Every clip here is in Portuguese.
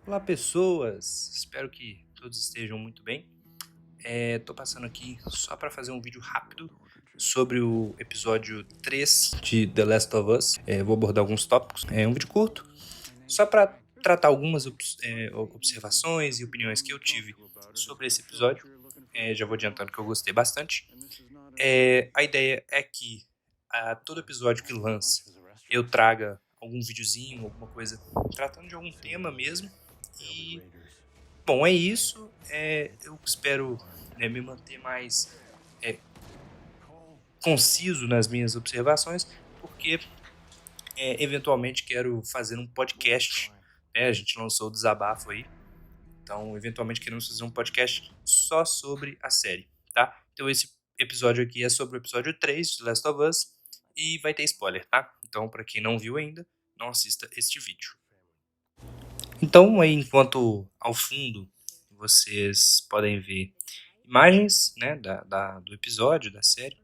Olá, pessoas! Espero que todos estejam muito bem. Tô passando aqui só para fazer um vídeo rápido sobre o episódio 3 de The Last of Us. Vou abordar alguns tópicos. É um vídeo curto, só para tratar algumas observações e opiniões que eu tive sobre esse episódio. Já vou adiantando que eu gostei bastante. A ideia é que a todo episódio que lança eu traga algum videozinho, alguma coisa tratando de algum tema mesmo. E bom, é isso. Eu espero, me manter mais é, conciso nas minhas observações, porque eventualmente quero fazer um podcast. A gente lançou o desabafo aí, então eventualmente queremos fazer um podcast só sobre a série, tá? Então esse episódio aqui é sobre o episódio 3 de Last of Us e vai ter spoiler, tá? Então para quem não viu ainda, não assista este vídeo. Então aí, enquanto ao fundo vocês podem ver imagens, né, do episódio, da série.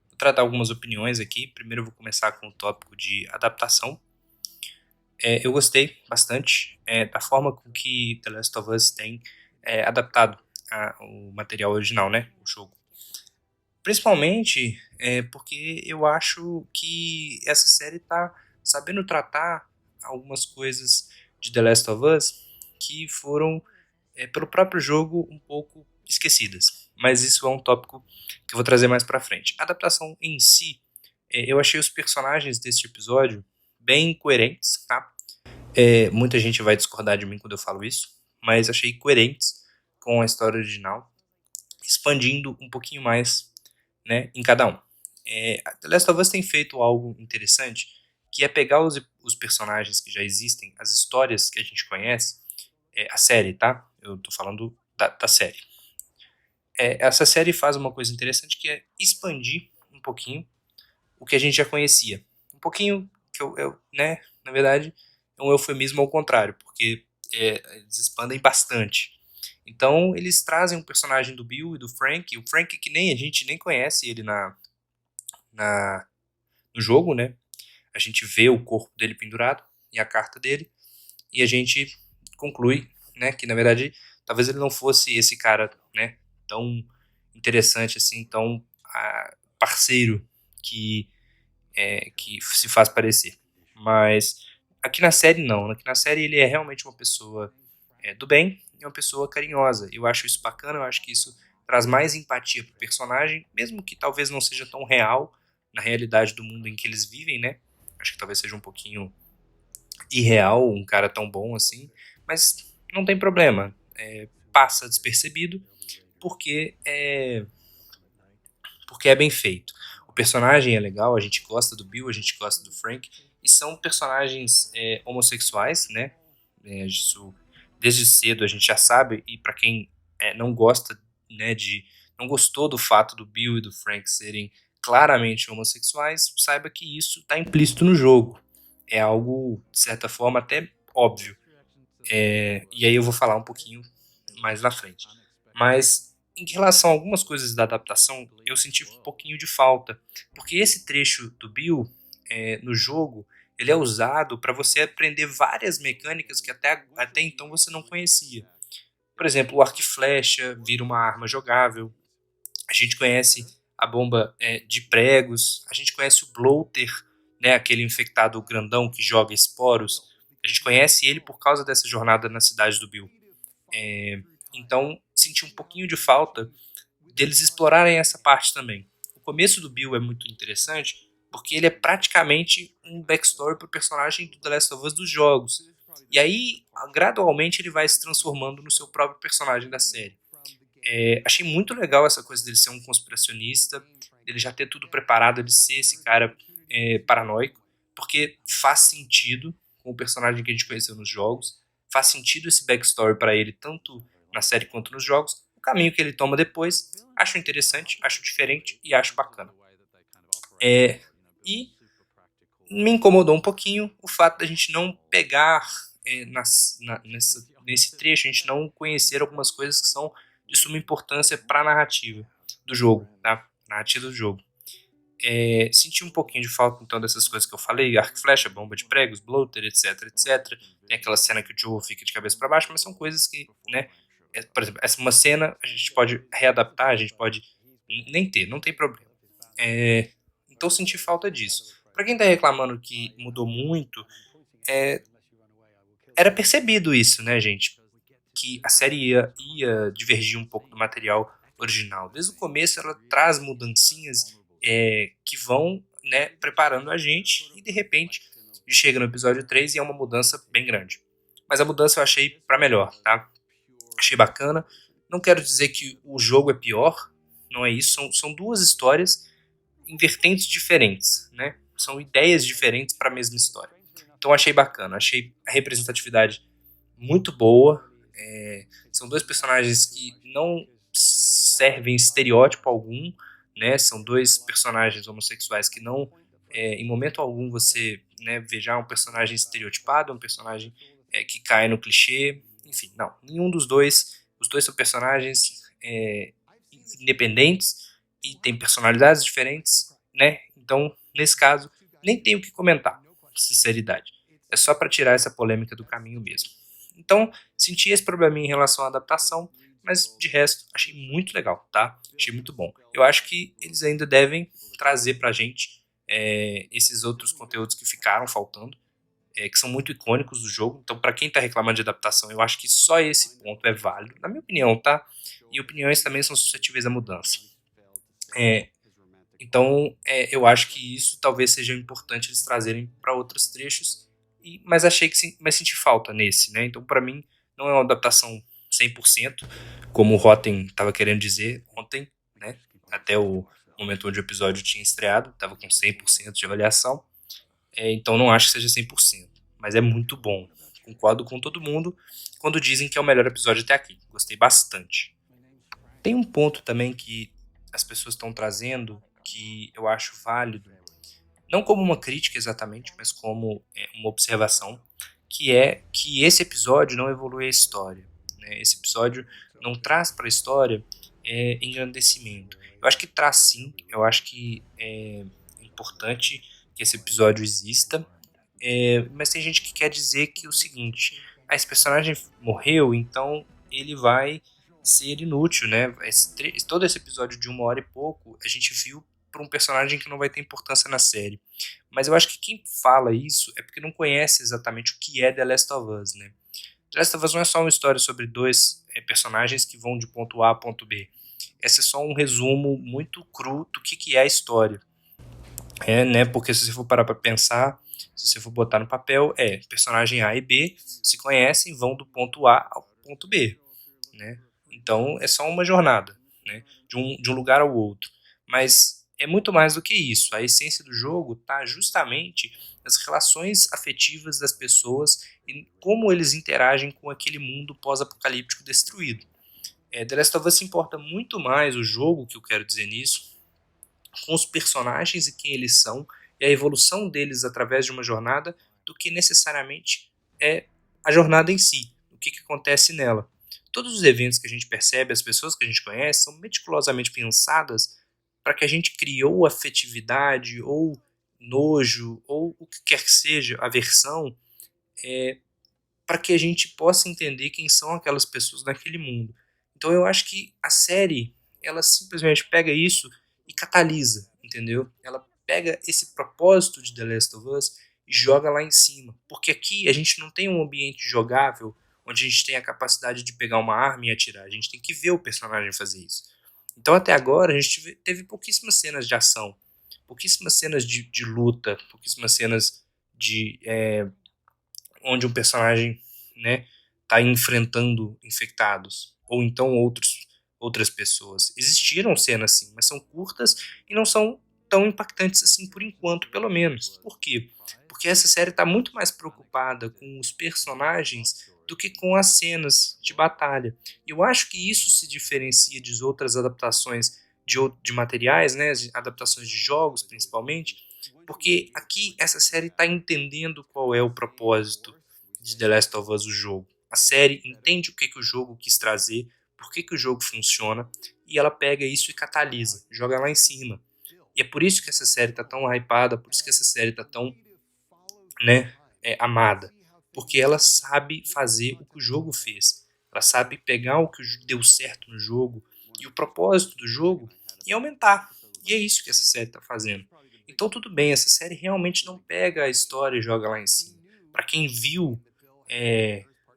Vou tratar algumas opiniões aqui. Primeiro eu vou começar com o tópico de adaptação. Eu gostei bastante da forma com que The Last of Us tem adaptado o material original, né, o jogo. Principalmente porque eu acho que essa série está sabendo tratar algumas coisas de The Last of Us que foram, pelo próprio jogo, um pouco esquecidas. Mas isso é um tópico que eu vou trazer mais pra frente. A adaptação em si, eu achei os personagens deste episódio bem coerentes, tá? Muita gente vai discordar de mim quando eu falo isso, mas achei coerentes com a história original, expandindo um pouquinho mais, né, em cada um. The Last of Us tem feito algo interessante, que é pegar os personagens que já existem, as histórias que a gente conhece, a série, tá? Eu tô falando da série. Essa série faz uma coisa interessante que é expandir um pouquinho o que a gente já conhecia. Um pouquinho que né, na verdade, é um eufemismo ao contrário, porque eles expandem bastante. Então, eles trazem um personagem do Bill e do Frank, o Frank que nem a gente nem conhece ele na, no jogo, né? A gente vê o corpo dele pendurado e a carta dele, e a gente conclui, né, que na verdade talvez ele não fosse esse cara, né, tão interessante assim, tão parceiro que se faz parecer. Mas aqui na série não, aqui na série ele é realmente uma pessoa do bem e uma pessoa carinhosa. Eu acho isso bacana, eu acho que isso traz mais empatia pro personagem, mesmo que talvez não seja tão real na realidade do mundo em que eles vivem, né? Acho que talvez seja um pouquinho irreal um cara tão bom assim, mas não tem problema. Passa despercebido porque é bem feito. O personagem é legal, a gente gosta do Bill, a gente gosta do Frank, e são personagens homossexuais, né? Isso desde cedo a gente já sabe, e para quem não gosta, né, não gostou do fato do Bill e do Frank serem claramente homossexuais, saiba que isso está implícito no jogo. É algo, de certa forma, até óbvio. E aí eu vou falar um pouquinho mais na frente. Mas em relação a algumas coisas da adaptação, eu senti um pouquinho de falta, porque esse trecho do Bill no jogo ele é usado para você aprender várias mecânicas que até então você não conhecia. Por exemplo, o arco e flecha vira uma arma jogável. A gente conhece a bomba de pregos. A gente conhece o bloater, né, aquele infectado grandão que joga esporos. A gente conhece ele por causa dessa jornada na cidade do Bill. Então, senti um pouquinho de falta deles explorarem essa parte também. O começo do Bill é muito interessante porque ele é praticamente um backstory pro personagem do The Last of Us dos jogos. E aí, gradualmente, ele vai se transformando no seu próprio personagem da série. Achei muito legal essa coisa dele ser um conspiracionista, dele já ter tudo preparado, de ser esse cara paranoico, porque faz sentido com o personagem que a gente conheceu nos jogos, faz sentido esse backstory para ele, tanto na série quanto nos jogos. O caminho que ele toma depois, acho interessante, acho diferente e acho bacana. E me incomodou um pouquinho o fato da gente não pegar nesse trecho, a gente não conhecer algumas coisas que são de suma importância para a narrativa do jogo, tá? Narrativa do jogo. Senti um pouquinho de falta, então, dessas coisas que eu falei, arco e flecha, bomba de pregos, bloater, etc, etc. Tem aquela cena que o Joe fica de cabeça para baixo, mas são coisas que, né, por exemplo, essa uma cena a gente pode readaptar, a gente pode nem ter, não tem problema. Então senti falta disso. Para quem tá reclamando que mudou muito, é, era percebido isso, né, gente? Que a série ia divergir um pouco do material original. Desde o começo ela traz mudancinhas que vão, né, preparando a gente e de repente chega no episódio 3 e é uma mudança bem grande. Mas a mudança eu achei para melhor, tá? Achei bacana. Não quero dizer que o jogo é pior, não é isso. São duas histórias em vertentes diferentes, né? São ideias diferentes para a mesma história. Então achei bacana, achei a representatividade muito boa. São dois personagens que não servem estereótipo algum, né? São dois personagens homossexuais que não, em momento algum, você, né, veja um personagem estereotipado, um personagem que cai no clichê. Enfim, não. Nenhum dos dois. Os dois são personagens independentes e têm personalidades diferentes, né? Então, nesse caso, nem tenho o que comentar, sinceridade. É só para tirar essa polêmica do caminho mesmo. Então, senti esse probleminha em relação à adaptação, mas de resto, achei muito legal, tá? Achei muito bom. Eu acho que eles ainda devem trazer pra gente esses outros conteúdos que ficaram faltando, que são muito icônicos do jogo. Então, para quem tá reclamando de adaptação, eu acho que só esse ponto é válido, na minha opinião, tá? E opiniões também são suscetíveis à mudança. Então, eu acho que isso talvez seja importante eles trazerem para outros trechos, mas achei que mas senti falta nesse, né? Então, para mim, não é uma adaptação 100%, como o Rotten estava querendo dizer ontem, né? Até o momento onde o episódio tinha estreado, estava com 100% de avaliação. Então, não acho que seja 100%, mas é muito bom. Concordo com todo mundo quando dizem que é o melhor episódio até aqui. Gostei bastante. Tem um ponto também que as pessoas estão trazendo que eu acho válido, não como uma crítica exatamente, mas como uma observação, que é que esse episódio não evolui a história, né? Esse episódio não traz para a história engrandecimento. Eu acho que traz sim, eu acho que é importante que esse episódio exista, mas tem gente que quer dizer que é o seguinte: esse personagem morreu, então ele vai ser inútil, né? Todo esse episódio de 1 hora e pouco a gente viu para um personagem que não vai ter importância na série. Mas eu acho que quem fala isso é porque não conhece exatamente o que é The Last of Us, né? The Last of Us não é só uma história sobre dois personagens que vão de ponto A a ponto B. Esse é só um resumo muito cru do que é a história. Né? Porque se você for parar para pensar, se você for botar no papel, personagem A e B se conhecem, vão do ponto A ao ponto B, né? Então é só uma jornada, né? De um lugar ao outro. Mas é muito mais do que isso. A essência do jogo está justamente nas relações afetivas das pessoas e como eles interagem com aquele mundo pós-apocalíptico destruído. The Last of Us se importa muito mais o jogo, que eu quero dizer nisso, com os personagens e quem eles são e a evolução deles através de uma jornada do que necessariamente é a jornada em si, o que acontece nela. Todos os eventos que a gente percebe, as pessoas que a gente conhece, são meticulosamente pensadas para que a gente criou afetividade ou nojo ou o que quer que seja, aversão, para que a gente possa entender quem são aquelas pessoas naquele mundo. Então eu acho que a série, ela simplesmente pega isso e catalisa, entendeu? Ela pega esse propósito de The Last of Us e joga lá em cima. Porque aqui a gente não tem um ambiente jogável onde a gente tem a capacidade de pegar uma arma e atirar. A gente tem que ver o personagem fazer isso. Então até agora a gente teve pouquíssimas cenas de ação, pouquíssimas cenas de luta, pouquíssimas cenas de onde um personagem, né, tá enfrentando infectados ou então outras pessoas. Existiram cenas assim, mas são curtas e não são tão impactantes assim por enquanto, pelo menos. Por quê? Porque essa série está muito mais preocupada com os personagens do que com as cenas de batalha. E eu acho que isso se diferencia de outras adaptações de materiais, né, adaptações de jogos principalmente, porque aqui essa série está entendendo qual é o propósito de The Last of Us, o jogo. A série entende o que o jogo quis trazer, por que o jogo funciona, e ela pega isso e catalisa, joga lá em cima. E é por isso que essa série tá tão hypada, por isso que essa série tá tão, né, amada. Porque ela sabe fazer o que o jogo fez. Ela sabe pegar o que deu certo no jogo e o propósito do jogo e aumentar. E é isso que essa série tá fazendo. Então tudo bem, essa série realmente não pega a história e joga lá em cima. Para quem viu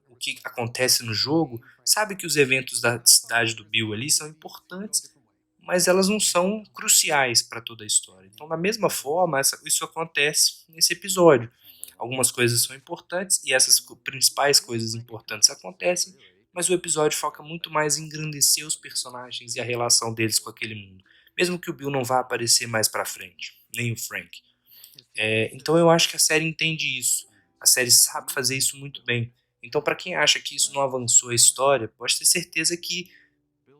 o que acontece no jogo, sabe que os eventos da cidade do Bill ali são importantes, mas elas não são cruciais para toda a história. Então, da mesma forma, isso acontece nesse episódio. Algumas coisas são importantes e essas principais coisas importantes acontecem, mas o episódio foca muito mais em engrandecer os personagens e a relação deles com aquele mundo, mesmo que o Bill não vá aparecer mais para frente, nem o Frank. Então eu acho que a série entende isso. A série sabe fazer isso muito bem. Então, para quem acha que isso não avançou a história, pode ter certeza que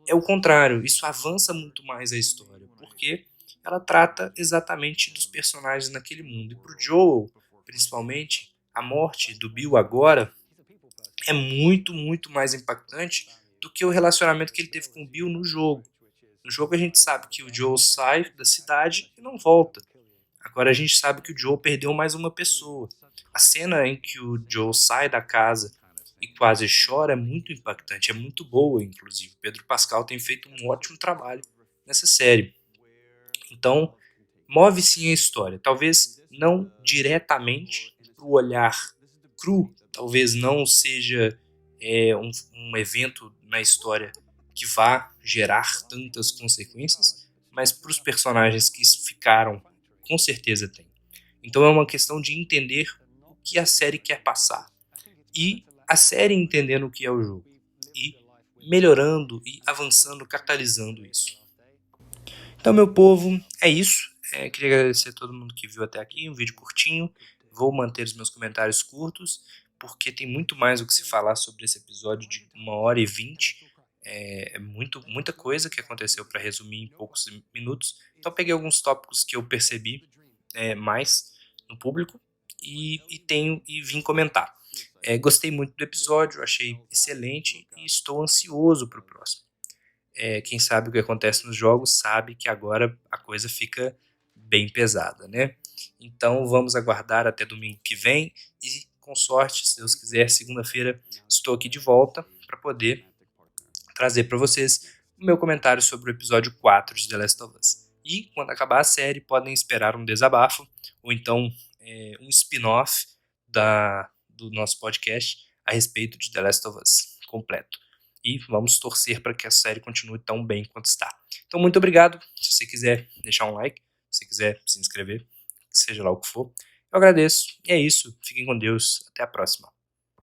é o contrário. Isso avança muito mais a história, porque ela trata exatamente dos personagens naquele mundo. E pro Joel, principalmente, a morte do Bill agora é muito, muito mais impactante do que o relacionamento que ele teve com o Bill no jogo. No jogo a gente sabe que o Joel sai da cidade e não volta. Agora a gente sabe que o Joe perdeu mais uma pessoa. A cena em que o Joe sai da casa e quase chora é muito impactante, é muito boa, inclusive. Pedro Pascal tem feito um ótimo trabalho nessa série. Então, move sim a história. Talvez não diretamente para o olhar cru, talvez não seja um evento na história que vá gerar tantas consequências, mas para os personagens que ficaram, com certeza tem. Então é uma questão de entender o que a série quer passar e a série entendendo o que é o jogo e melhorando e avançando, catalisando isso. Então, meu povo, é isso. Queria agradecer a todo mundo que viu até aqui, um vídeo curtinho. Vou manter os meus comentários curtos, porque tem muito mais o que se falar sobre esse episódio de 1h20. Muita coisa que aconteceu para resumir em poucos minutos. Então, peguei alguns tópicos que eu percebi mais no público e vim comentar. Gostei muito do episódio, achei excelente e estou ansioso para o próximo. Quem sabe o que acontece nos jogos sabe que agora a coisa fica bem pesada, né? Então vamos aguardar até domingo que vem e, com sorte, se Deus quiser, segunda-feira estou aqui de volta para poder trazer para vocês o meu comentário sobre o episódio 4 de The Last of Us. E quando acabar a série, podem esperar um desabafo ou então um spin-off do nosso podcast a respeito de The Last of Us completo. E vamos torcer para que a série continue tão bem quanto está. Então, muito obrigado. Se você quiser deixar um like, se você quiser se inscrever, seja lá o que for, eu agradeço. E é isso. Fiquem com Deus. Até a próxima.